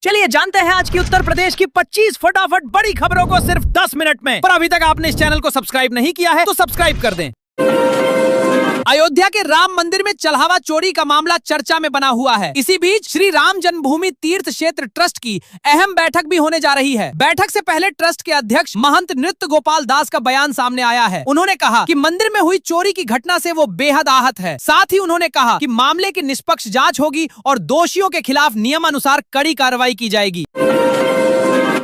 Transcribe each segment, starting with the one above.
चलिए जानते हैं आज की उत्तर प्रदेश की 25 फटाफट बड़ी खबरों को सिर्फ 10 मिनट में। पर अभी तक आपने इस चैनल को सब्सक्राइब नहीं किया है तो सब्सक्राइब कर दें। अयोध्या के राम मंदिर में चढ़ावा चोरी का मामला चर्चा में बना हुआ है। इसी बीच श्री राम जन्मभूमि तीर्थ क्षेत्र ट्रस्ट की अहम बैठक भी होने जा रही है। बैठक से पहले ट्रस्ट के अध्यक्ष महंत नृत्य गोपाल दास का बयान सामने आया है। उन्होंने कहा कि मंदिर में हुई चोरी की घटना से वो बेहद आहत है। साथ ही उन्होंने कहा कि मामले की निष्पक्ष जांच होगी और दोषियों के खिलाफ नियमानुसार कड़ी कार्रवाई की जाएगी।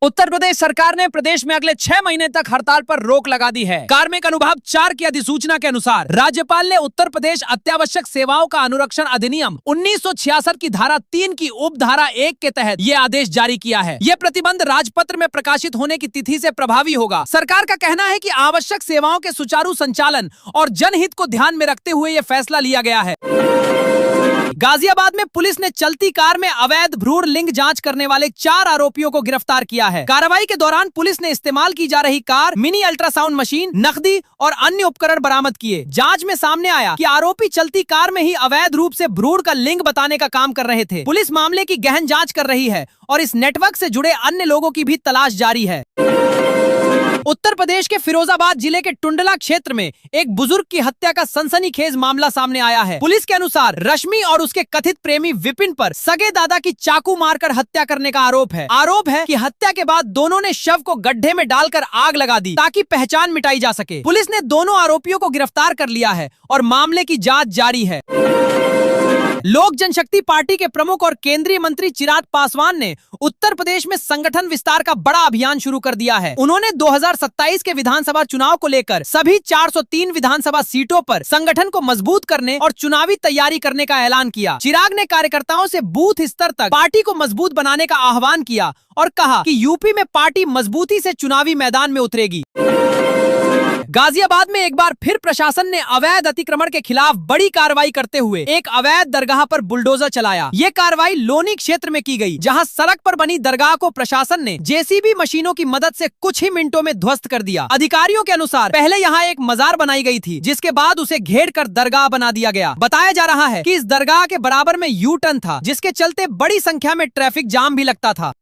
उत्तर प्रदेश सरकार ने प्रदेश में अगले 6 महीने तक हड़ताल पर रोक लगा दी है। कार्मिक अनुभाग 4 की अधिसूचना के अनुसार राज्यपाल ने उत्तर प्रदेश अत्यावश्यक सेवाओं का अनुरक्षण अधिनियम 1966 की धारा 3 की उप धारा 1 के तहत ये आदेश जारी किया है। ये प्रतिबंध राजपत्र में प्रकाशित होने की तिथि से प्रभावी होगा। सरकार का कहना है कि आवश्यक सेवाओं के सुचारू संचालन और जनहित को ध्यान में रखते हुए ये फैसला लिया गया है। गाजियाबाद में पुलिस ने चलती कार में अवैध भ्रूण लिंग जांच करने वाले 4 आरोपियों को गिरफ्तार किया है। कार्रवाई के दौरान पुलिस ने इस्तेमाल की जा रही कार, मिनी अल्ट्रासाउंड मशीन, नकदी और अन्य उपकरण बरामद किए। जांच में सामने आया कि आरोपी चलती कार में ही अवैध रूप से भ्रूण का लिंग बताने का काम कर रहे थे। पुलिस मामले की गहन जांच कर रही है और इस नेटवर्क से जुड़े अन्य लोगों की भी तलाश जारी है। उत्तर प्रदेश के फिरोजाबाद जिले के टुंडला क्षेत्र में एक बुजुर्ग की हत्या का सनसनीखेज मामला सामने आया है। पुलिस के अनुसार रश्मि और उसके कथित प्रेमी विपिन पर सगे दादा की चाकू मारकर हत्या करने का आरोप है। आरोप है कि हत्या के बाद दोनों ने शव को गड्ढे में डालकर आग लगा दी ताकि पहचान मिटाई जा सके। पुलिस ने दोनों आरोपियों को गिरफ्तार कर लिया है और मामले की जाँच जारी है। लोक जनशक्ति पार्टी के प्रमुख और केंद्रीय मंत्री चिराग पासवान ने उत्तर प्रदेश में संगठन विस्तार का बड़ा अभियान शुरू कर दिया है। उन्होंने 2027 के विधानसभा चुनाव को लेकर सभी 403 विधानसभा सीटों पर संगठन को मजबूत करने और चुनावी तैयारी करने का ऐलान किया। चिराग ने कार्यकर्ताओं से बूथ स्तर तक पार्टी को मजबूत बनाने का आह्वान किया और कहा कि यूपी में पार्टी मजबूती से चुनावी मैदान में उतरेगी। गाजियाबाद में एक बार फिर प्रशासन ने अवैध अतिक्रमण के खिलाफ बड़ी कार्रवाई करते हुए एक अवैध दरगाह पर बुलडोजर चलाया। ये कार्रवाई लोनी क्षेत्र में की गई, जहां सड़क पर बनी दरगाह को प्रशासन ने जेसीबी मशीनों की मदद से कुछ ही मिनटों में ध्वस्त कर दिया। अधिकारियों के अनुसार पहले यहाँ एक मजार बनाई गई थी, जिसके बाद उसे घेर कर दरगाह बना दिया गया। बताया जा रहा है कि इस दरगाह के बराबर में यू टर्न था, जिसके चलते बड़ी संख्या में ट्रैफिक जाम भी लगता था।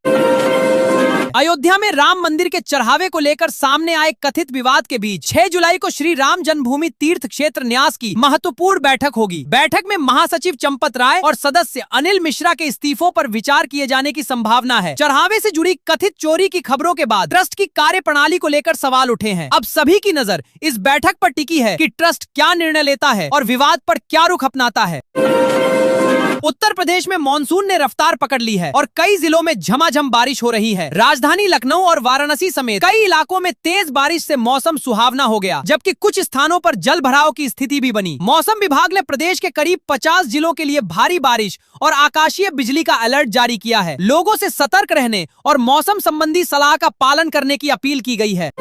अयोध्या में राम मंदिर के चढ़ावे को लेकर सामने आए कथित विवाद के बीच 6 जुलाई को श्री राम जन्मभूमि तीर्थ क्षेत्र न्यास की महत्वपूर्ण बैठक होगी। बैठक में महासचिव चंपत राय और सदस्य अनिल मिश्रा के इस्तीफों पर विचार किए जाने की संभावना है। चढ़ावे से जुड़ी कथित चोरी की खबरों के बाद ट्रस्ट की कार्यप्रणाली को लेकर सवाल उठे हैं। अब सभी की नजर इस बैठक पर टिकी है कि ट्रस्ट क्या निर्णय लेता है और विवाद पर क्या रुख अपनाता है। उत्तर प्रदेश में मानसून ने रफ्तार पकड़ ली है और कई जिलों में झमाझम बारिश हो रही है। राजधानी लखनऊ और वाराणसी समेत कई इलाकों में तेज बारिश से मौसम सुहावना हो गया, जबकि कुछ स्थानों पर जल भराव की स्थिति भी बनी। मौसम विभाग ने प्रदेश के करीब 50 जिलों के लिए भारी बारिश और आकाशीय बिजली का अलर्ट जारी किया है। लोगों से सतर्क रहने और मौसम संबंधी सलाह का पालन करने की अपील की गई है।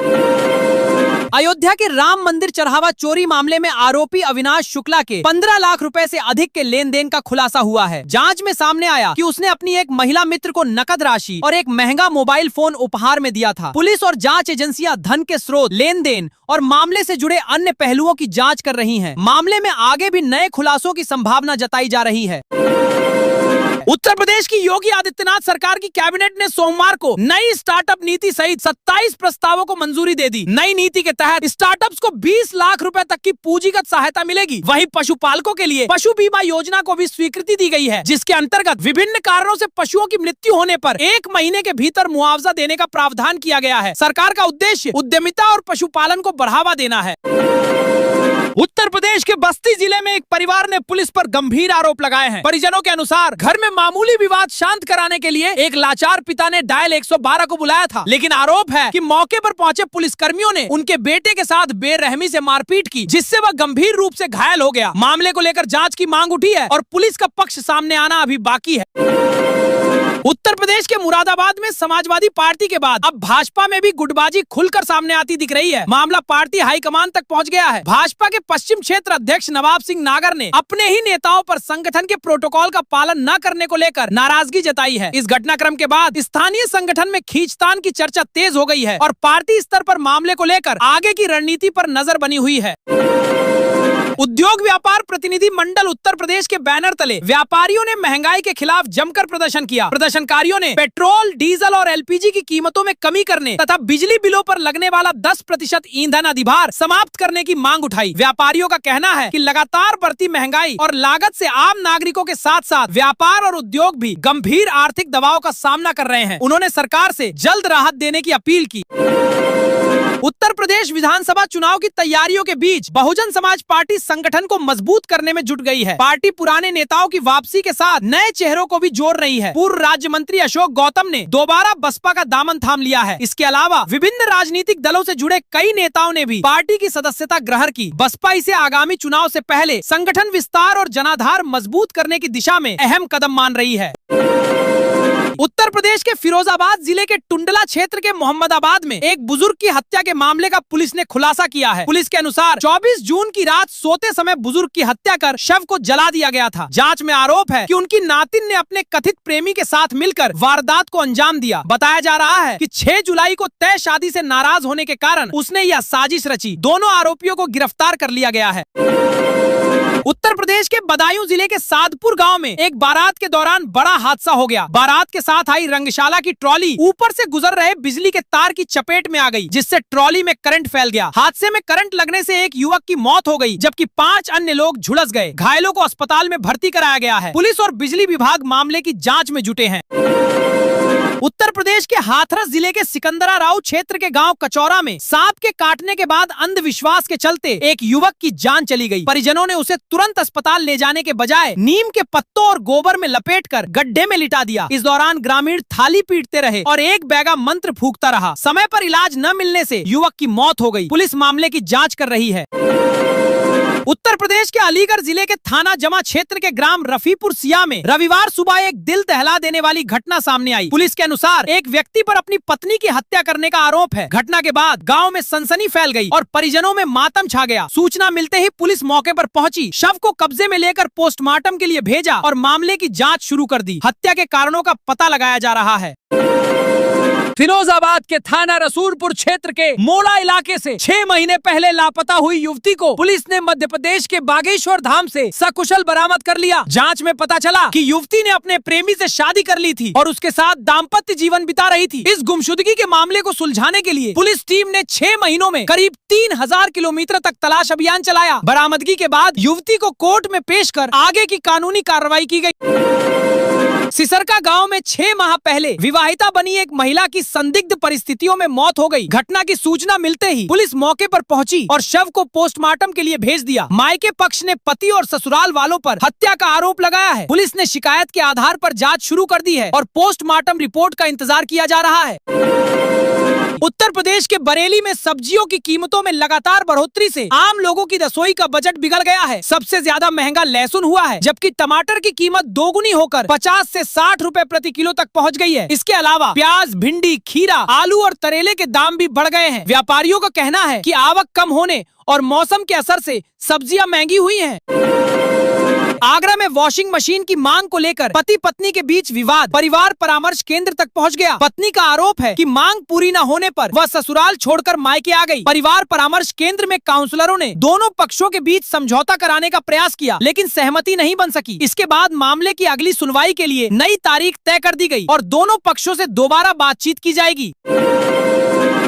अयोध्या के राम मंदिर चढ़ावा चोरी मामले में आरोपी अविनाश शुक्ला के 15 लाख रुपए से अधिक के लेन देन का खुलासा हुआ है। जांच में सामने आया कि उसने अपनी एक महिला मित्र को नकद राशि और एक महंगा मोबाइल फोन उपहार में दिया था। पुलिस और जांच एजेंसियां धन के स्रोत, लेन देन और मामले से जुड़े अन्य पहलुओं की जांच कर रही हैं। मामले में आगे भी नए खुलासों की संभावना जताई जा रही है। उत्तर प्रदेश की योगी आदित्यनाथ सरकार की कैबिनेट ने सोमवार को नई स्टार्टअप नीति सहित 27 प्रस्तावों को मंजूरी दे दी। नई नीति के तहत स्टार्टअप्स को 20 लाख रुपए तक की पूंजीगत सहायता मिलेगी। वहीं पशुपालकों के लिए पशु बीमा योजना को भी स्वीकृति दी गई है, जिसके अंतर्गत विभिन्न कारणों से पशुओं की मृत्यु होने पर 1 महीने के भीतर मुआवजा देने का प्रावधान किया गया है। सरकार का उद्देश्य उद्यमिता और पशुपालन को बढ़ावा देना है। उत्तर प्रदेश के बस्ती जिले में एक परिवार ने पुलिस पर गंभीर आरोप लगाए हैं। परिजनों के अनुसार घर में मामूली विवाद शांत कराने के लिए एक लाचार पिता ने डायल 112 को बुलाया था, लेकिन आरोप है कि मौके पर पहुंचे पुलिसकर्मियों ने उनके बेटे के साथ बेरहमी से मारपीट की, जिससे वह गंभीर रूप से घायल हो गया। मामले को लेकर जांच की मांग उठी है और पुलिस का पक्ष सामने आना अभी बाकी है। उत्तर प्रदेश के मुरादाबाद में समाजवादी पार्टी के बाद अब भाजपा में भी गुटबाजी खुलकर सामने आती दिख रही है। मामला पार्टी हाईकमान तक पहुंच गया है। भाजपा के पश्चिम क्षेत्र अध्यक्ष नवाब सिंह नागर ने अपने ही नेताओं पर संगठन के प्रोटोकॉल का पालन न करने को लेकर नाराजगी जताई है। इस घटनाक्रम के बाद स्थानीय संगठन में खींचतान की चर्चा तेज हो गई है और पार्टी स्तर पर मामले को लेकर आगे की रणनीति पर नजर बनी हुई है। उद्योग व्यापार प्रतिनिधि मंडल उत्तर प्रदेश के बैनर तले व्यापारियों ने महंगाई के खिलाफ जमकर प्रदर्शन किया। प्रदर्शनकारियों ने पेट्रोल, डीजल और एलपीजी की कीमतों में कमी करने तथा बिजली बिलों पर लगने वाला 10% ईंधन अधिभार समाप्त करने की मांग उठाई। व्यापारियों का कहना है कि लगातार बढ़ती महंगाई और लागत से आम नागरिकों के साथ साथ व्यापार और उद्योग भी गंभीर आर्थिक दबाव का सामना कर रहे हैं। उन्होंने सरकार से जल्द राहत देने की अपील की। उत्तर प्रदेश विधानसभा चुनाव की तैयारियों के बीच बहुजन समाज पार्टी संगठन को मजबूत करने में जुट गई है। पार्टी पुराने नेताओं की वापसी के साथ नए चेहरों को भी जोड़ रही है। पूर्व राज्य मंत्री अशोक गौतम ने दोबारा बसपा का दामन थाम लिया है। इसके अलावा विभिन्न राजनीतिक दलों से जुड़े कई नेताओं ने भी पार्टी की सदस्यता ग्रहण की। बसपा इसे आगामी चुनाव से पहले संगठन विस्तार और जनाधार मजबूत करने की दिशा में अहम कदम मान रही है। उत्तर प्रदेश के फिरोजाबाद जिले के टुंडला क्षेत्र के मोहम्मदाबाद में एक बुजुर्ग की हत्या के मामले का पुलिस ने खुलासा किया है। पुलिस के अनुसार 24 जून की रात सोते समय बुजुर्ग की हत्या कर शव को जला दिया गया था। जांच में आरोप है कि उनकी नातिन ने अपने कथित प्रेमी के साथ मिलकर वारदात को अंजाम दिया। बताया जा रहा है कि 6 जुलाई को तय शादी से नाराज होने के कारण उसने यह साजिश रची। दोनों आरोपियों को गिरफ्तार कर लिया गया है। उत्तर प्रदेश के बदायूं जिले के सादपुर गांव में एक बारात के दौरान बड़ा हादसा हो गया। बारात के साथ आई रंगशाला की ट्रॉली ऊपर से गुजर रहे बिजली के तार की चपेट में आ गई, जिससे ट्रॉली में करंट फैल गया। हादसे में करंट लगने से एक युवक की मौत हो गई, जबकि 5 अन्य लोग झुलस गए। घायलों को अस्पताल में भर्ती कराया गया है। पुलिस और बिजली विभाग मामले की जाँच में जुटे हैं। उत्तर प्रदेश के हाथरस जिले के सिकंदराराव क्षेत्र के गांव कचौरा में सांप के काटने के बाद अंधविश्वास के चलते एक युवक की जान चली गई। परिजनों ने उसे तुरंत अस्पताल ले जाने के बजाय नीम के पत्तों और गोबर में लपेटकर गड्ढे में लिटा दिया। इस दौरान ग्रामीण थाली पीटते रहे और एक बैगा मंत्र फूंकता रहा। समय पर इलाज न मिलने से युवक की मौत हो गई। पुलिस मामले की जाँच कर रही है। उत्तर प्रदेश के अलीगढ़ जिले के थाना जमा क्षेत्र के ग्राम रफीपुर सिया में रविवार सुबह एक दिल दहला देने वाली घटना सामने आई। पुलिस के अनुसार एक व्यक्ति पर अपनी पत्नी की हत्या करने का आरोप है। घटना के बाद गांव में सनसनी फैल गई और परिजनों में मातम छा गया। सूचना मिलते ही पुलिस मौके पर पहुंची, शव को कब्जे में लेकर पोस्टमार्टम के लिए भेजा और मामले की जाँच शुरू कर दी। हत्या के कारणों का पता लगाया जा रहा है। फिरोजाबाद के थाना रसूलपुर क्षेत्र के मोला इलाके से 6 महीने पहले लापता हुई युवती को पुलिस ने मध्य प्रदेश के बागेश्वर धाम से सकुशल बरामद कर लिया। जांच में पता चला कि युवती ने अपने प्रेमी से शादी कर ली थी और उसके साथ दाम्पत्य जीवन बिता रही थी। इस गुमशुदगी के मामले को सुलझाने के लिए पुलिस टीम ने 6 महीनों में करीब 3000 किलोमीटर तक तलाश अभियान चलाया। बरामदगी के बाद युवती को कोर्ट में पेश कर आगे की कानूनी कार्रवाई की गयी। सिसरका गांव में 6 माह पहले विवाहिता बनी एक महिला की संदिग्ध परिस्थितियों में मौत हो गई। घटना की सूचना मिलते ही पुलिस मौके पर पहुंची और शव को पोस्टमार्टम के लिए भेज दिया। मायके पक्ष ने पति और ससुराल वालों पर हत्या का आरोप लगाया है। पुलिस ने शिकायत के आधार पर जांच शुरू कर दी है और पोस्टमार्टम रिपोर्ट का इंतजार किया जा रहा है। उत्तर प्रदेश के बरेली में सब्जियों की कीमतों में लगातार बढ़ोतरी से आम लोगों की रसोई का बजट बिगड़ गया है। सबसे ज्यादा महंगा लहसुन हुआ है, जबकि टमाटर की कीमत दोगुनी होकर 50 से 60 रुपए प्रति किलो तक पहुंच गई है। इसके अलावा प्याज, भिंडी, खीरा, आलू और तरेले के दाम भी बढ़ गए हैं। व्यापारियों का कहना है कि आवक कम होने और मौसम के असर से सब्जियां महंगी हुई हैं। आगरा में वॉशिंग मशीन की मांग को लेकर पति पत्नी के बीच विवाद परिवार परामर्श केंद्र तक पहुंच गया। पत्नी का आरोप है कि मांग पूरी न होने पर वह ससुराल छोड़कर मायके आ गई। परिवार परामर्श केंद्र में काउंसलरों ने दोनों पक्षों के बीच समझौता कराने का प्रयास किया, लेकिन सहमति नहीं बन सकी। इसके बाद मामले की अगली सुनवाई के लिए नई तारीख तय कर दी गई और दोनों पक्षों से दोबारा बातचीत की जाएगी।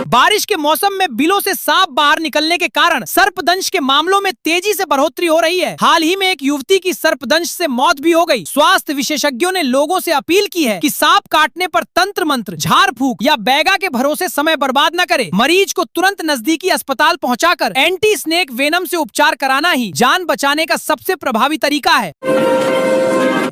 बारिश के मौसम में बिलों से सांप बाहर निकलने के कारण सर्पदंश के मामलों में तेजी से बढ़ोतरी हो रही है। हाल ही में एक युवती की सर्पदंश से मौत भी हो गई। स्वास्थ्य विशेषज्ञों ने लोगों से अपील की है कि सांप काटने पर तंत्र मंत्र, झाड़ फूक या बैगा के भरोसे समय बर्बाद न करे। मरीज को तुरंत नजदीकी अस्पताल पहुंचाकर एंटी स्नेक वेनम से उपचार कराना ही जान बचाने का सबसे प्रभावी तरीका है।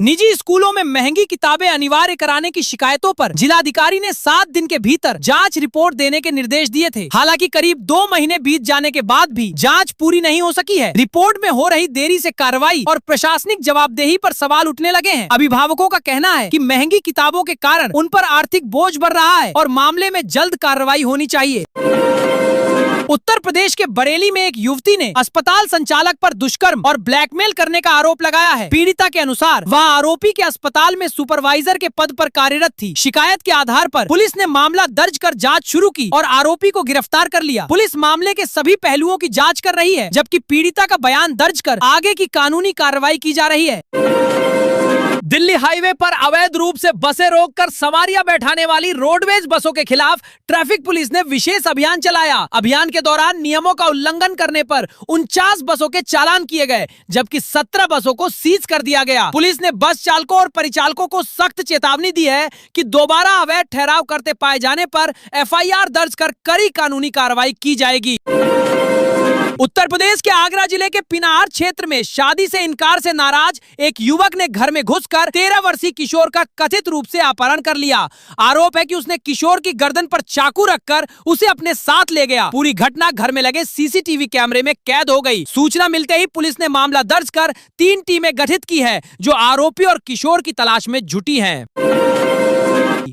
निजी स्कूलों में महंगी किताबें अनिवार्य कराने की शिकायतों पर जिलाधिकारी ने 7 दिन के भीतर जांच रिपोर्ट देने के निर्देश दिए थे। हालांकि करीब 2 महीने बीत जाने के बाद भी जांच पूरी नहीं हो सकी है। रिपोर्ट में हो रही देरी से कार्रवाई और प्रशासनिक जवाबदेही पर सवाल उठने लगे हैं। अभिभावकों का कहना है कि महंगी किताबों के कारण उन पर आर्थिक बोझ बढ़ रहा है और मामले में जल्द कार्रवाई होनी चाहिए। उत्तर प्रदेश के बरेली में एक युवती ने अस्पताल संचालक पर दुष्कर्म और ब्लैकमेल करने का आरोप लगाया है। पीड़िता के अनुसार वह आरोपी के अस्पताल में सुपरवाइजर के पद पर कार्यरत थी। शिकायत के आधार पर पुलिस ने मामला दर्ज कर जांच शुरू की और आरोपी को गिरफ्तार कर लिया। पुलिस मामले के सभी पहलुओं की जांच कर रही है, जबकि पीड़िता का बयान दर्ज कर आगे की कानूनी कार्रवाई की जा रही है। दिल्ली हाईवे पर अवैध रूप से बसें रोककर सवारियां बैठाने वाली रोडवेज बसों के खिलाफ ट्रैफिक पुलिस ने विशेष अभियान चलाया। अभियान के दौरान नियमों का उल्लंघन करने पर 49 बसों के चालान किए गए, जबकि 17 बसों को सीज कर दिया गया। पुलिस ने बस चालकों और परिचालकों को सख्त चेतावनी दी है कि दोबारा अवैध ठहराव करते पाए जाने पर FIR दर्ज कर कड़ी कानूनी कार्रवाई की जाएगी। उत्तर प्रदेश के आगरा जिले के पिनार क्षेत्र में शादी से इनकार से नाराज एक युवक ने घर में घुसकर 13 वर्षीय किशोर का कथित रूप से अपहरण कर लिया। आरोप है कि उसने किशोर की गर्दन पर चाकू रखकर उसे अपने साथ ले गया। पूरी घटना घर में लगे CCTV कैमरे में कैद हो गई। सूचना मिलते ही पुलिस ने मामला दर्ज कर 3 टीमें गठित की है, जो आरोपी और किशोर की तलाश में जुटी हैं।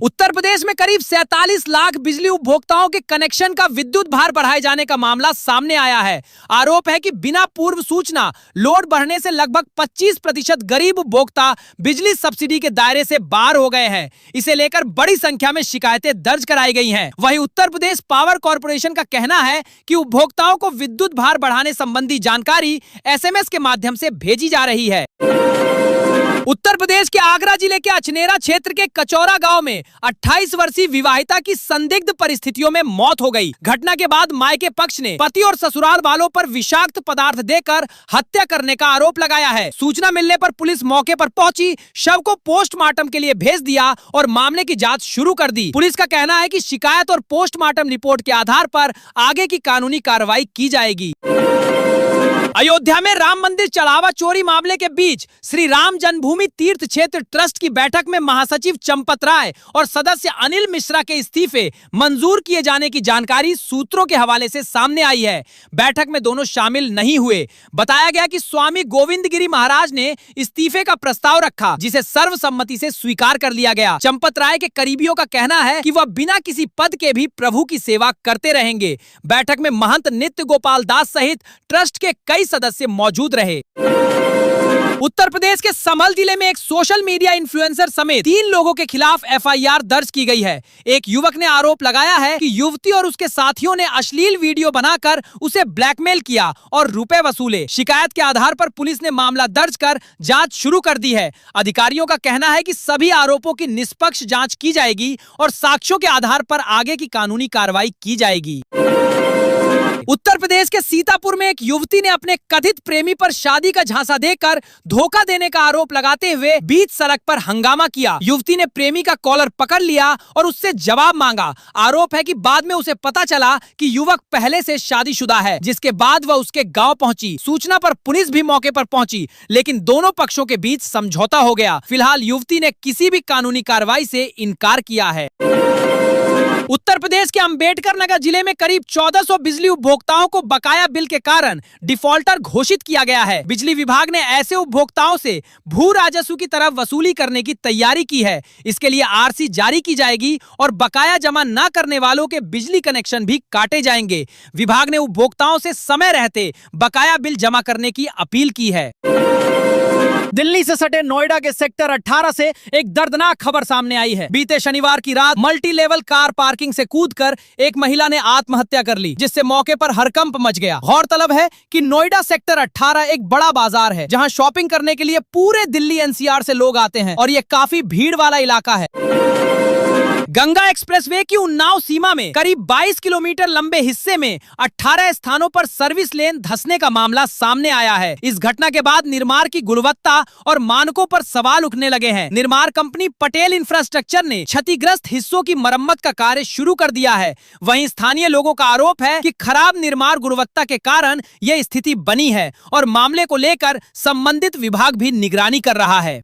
उत्तर प्रदेश में करीब 47 लाख बिजली उपभोक्ताओं के कनेक्शन का विद्युत भार बढ़ाए जाने का मामला सामने आया है। आरोप है कि बिना पूर्व सूचना लोड बढ़ने से लगभग 25% गरीब उपभोक्ता बिजली सब्सिडी के दायरे से बाहर हो गए हैं। इसे लेकर बड़ी संख्या में शिकायतें दर्ज कराई गई हैं। वहीं उत्तर प्रदेश पावर कॉर्पोरेशन का कहना है कि उपभोक्ताओं को विद्युत भार बढ़ाने संबंधी जानकारी SMS के माध्यम से भेजी जा रही है। उत्तर प्रदेश के आगरा जिले के अचनेरा क्षेत्र के कचौरा गांव में 28 वर्षीय विवाहिता की संदिग्ध परिस्थितियों में मौत हो गई। घटना के बाद मायके पक्ष ने पति और ससुराल वालों पर विषाक्त पदार्थ देकर हत्या करने का आरोप लगाया है। सूचना मिलने पर पुलिस मौके पर पहुंची, शव को पोस्टमार्टम के लिए भेज दिया और मामले की जांच शुरू कर दी। पुलिस का कहना है कि शिकायत और पोस्टमार्टम रिपोर्ट के आधार पर आगे की कानूनी कार्रवाई की जाएगी। अयोध्या में राम मंदिर चढ़ावा चोरी मामले के बीच श्री राम जन्मभूमि तीर्थ क्षेत्र ट्रस्ट की बैठक में महासचिव चंपत राय और सदस्य अनिल मिश्रा के इस्तीफे मंजूर किए जाने की जानकारी सूत्रों के हवाले से सामने आई है। बैठक में दोनों शामिल नहीं हुए। बताया गया कि स्वामी गोविंद गिरी महाराज ने इस्तीफे का प्रस्ताव रखा, जिसे सर्वसम्मति से स्वीकार कर लिया गया। चंपत राय के करीबियों का कहना है कि वह बिना किसी पद के भी प्रभु की सेवा करते रहेंगे। बैठक में महंत नित्य गोपाल दास सहित ट्रस्ट के कई सदस्य मौजूद रहे। उत्तर प्रदेश के संभल जिले में एक सोशल मीडिया इन्फ्लुएंसर समेत 3 लोगों के खिलाफ FIR दर्ज की गई है। एक युवक ने आरोप लगाया है कि युवती और उसके साथियों ने अश्लील वीडियो बनाकर उसे ब्लैकमेल किया और रुपए वसूले। शिकायत के आधार पर पुलिस ने मामला दर्ज कर जांच शुरू कर दी है। अधिकारियों का कहना है कि सभी आरोपों की निष्पक्ष जांच की जाएगी और साक्ष्यों के आधार पर आगे की कानूनी कार्रवाई की जाएगी। उत्तर प्रदेश के सीतापुर में एक युवती ने अपने कथित प्रेमी पर शादी का झांसा देकर धोखा देने का आरोप लगाते हुए बीच सड़क पर हंगामा किया। युवती ने प्रेमी का कॉलर पकड़ लिया और उससे जवाब मांगा। आरोप है कि बाद में उसे पता चला कि युवक पहले से शादीशुदा है, जिसके बाद वह उसके गांव पहुंची। सूचना पर पुलिस भी मौके पर पहुंची, लेकिन दोनों पक्षों के बीच समझौता हो गया। फिलहाल युवती ने किसी भी कानूनी कार्रवाई से इनकार किया है। उत्तर प्रदेश के अंबेडकर नगर जिले में करीब 1400 बिजली उपभोक्ताओं को बकाया बिल के कारण डिफॉल्टर घोषित किया गया है। बिजली विभाग ने ऐसे उपभोक्ताओं से भू राजस्व की तरफ वसूली करने की तैयारी की है। इसके लिए RC जारी की जाएगी और बकाया जमा न करने वालों के बिजली कनेक्शन भी काटे जाएंगे। विभाग ने उपभोक्ताओं से समय रहते बकाया बिल जमा करने की अपील की है। दिल्ली से सटे नोएडा के सेक्टर 18 से एक दर्दनाक खबर सामने आई है। बीते शनिवार की रात मल्टी लेवल कार पार्किंग से कूदकर एक महिला ने आत्महत्या कर ली, जिससे मौके पर हड़कंप मच गया। गौरतलब है कि नोएडा सेक्टर 18 एक बड़ा बाजार है, जहां शॉपिंग करने के लिए पूरे दिल्ली NCR से लोग आते हैं और ये काफी भीड़ वाला इलाका है। गंगा एक्सप्रेसवे की उन्नाव सीमा में करीब 22 किलोमीटर लंबे हिस्से में 18 स्थानों पर सर्विस लेन धंसने का मामला सामने आया है। इस घटना के बाद निर्माण की गुणवत्ता और मानकों पर सवाल उठने लगे हैं। निर्माण कंपनी पटेल इंफ्रास्ट्रक्चर ने क्षतिग्रस्त हिस्सों की मरम्मत का कार्य शुरू कर दिया है। वहीं स्थानीय लोगों का आरोप है कि खराब निर्माण गुणवत्ता के कारण यह स्थिति बनी है और मामले को लेकर संबंधित विभाग भी निगरानी कर रहा है।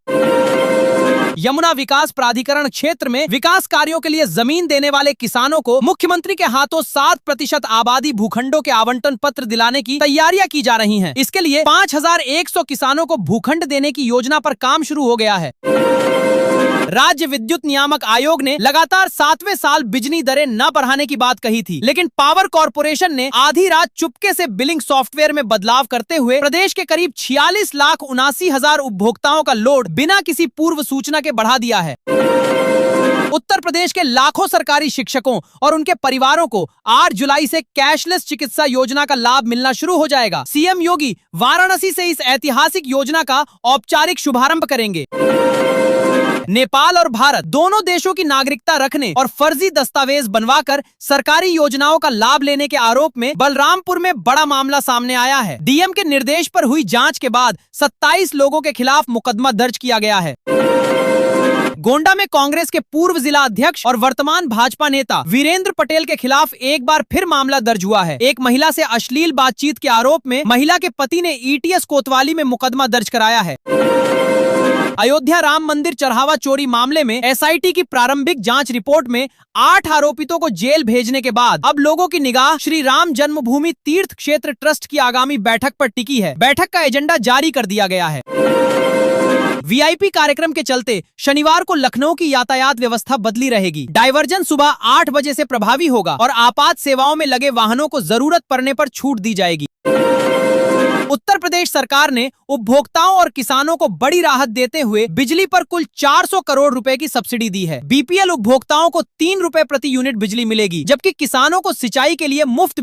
यमुना विकास प्राधिकरण क्षेत्र में विकास कार्यों के लिए जमीन देने वाले किसानों को मुख्यमंत्री के हाथों 7% आबादी भूखंडों के आवंटन पत्र दिलाने की तैयारियां की जा रही हैं। इसके लिए 5100 किसानों को भूखंड देने की योजना पर काम शुरू हो गया है। राज्य विद्युत नियामक आयोग ने लगातार 7वें साल बिजली दरें न बढ़ाने की बात कही थी, लेकिन पावर कॉर्पोरेशन ने आधी रात चुपके से बिलिंग सॉफ्टवेयर में बदलाव करते हुए प्रदेश के करीब 46,79,000 उपभोक्ताओं का लोड बिना किसी पूर्व सूचना के बढ़ा दिया है। उत्तर प्रदेश के लाखों सरकारी शिक्षकों और उनके परिवारों को 8 जुलाई से कैशलेस चिकित्सा योजना का लाभ मिलना शुरू हो जाएगा। सीएम योगी वाराणसी से इस ऐतिहासिक योजना का औपचारिक शुभारंभ करेंगे। नेपाल और भारत दोनों देशों की नागरिकता रखने और फर्जी दस्तावेज बनवाकर सरकारी योजनाओं का लाभ लेने के आरोप में बलरामपुर में बड़ा मामला सामने आया है। डीएम के निर्देश पर हुई जांच के बाद 27 लोगों के खिलाफ मुकदमा दर्ज किया गया है। गोंडा में कांग्रेस के पूर्व जिला अध्यक्ष और वर्तमान भाजपा नेता वीरेंद्र पटेल के खिलाफ एक बार फिर मामला दर्ज हुआ है। एक महिला से अश्लील बातचीत के आरोप में महिला के पति ने ईटीएस कोतवाली में मुकदमा दर्ज कराया है। अयोध्या राम मंदिर चढ़ावा चोरी मामले में एसआईटी की प्रारंभिक जांच रिपोर्ट में 8 आरोपितों को जेल भेजने के बाद अब लोगों की निगाह श्री राम जन्मभूमि तीर्थ क्षेत्र ट्रस्ट की आगामी बैठक पर टिकी है। बैठक का एजेंडा जारी कर दिया गया है। वीआईपी कार्यक्रम के चलते शनिवार को लखनऊ की यातायात व्यवस्था बदली रहेगी। डायवर्जन सुबह 8 बजे से प्रभावी होगा और आपात सेवाओं में लगे वाहनों को जरूरत पड़ने पर छूट दी जाएगी। उत्तर प्रदेश सरकार ने उपभोक्ताओं और किसानों को बड़ी राहत देते हुए बिजली पर कुल 400 करोड़ रुपए की सब्सिडी दी है। बीपीएल उपभोक्ताओं को 3 रुपए प्रति यूनिट बिजली मिलेगी, जबकि किसानों को सिंचाई के लिए मुफ्त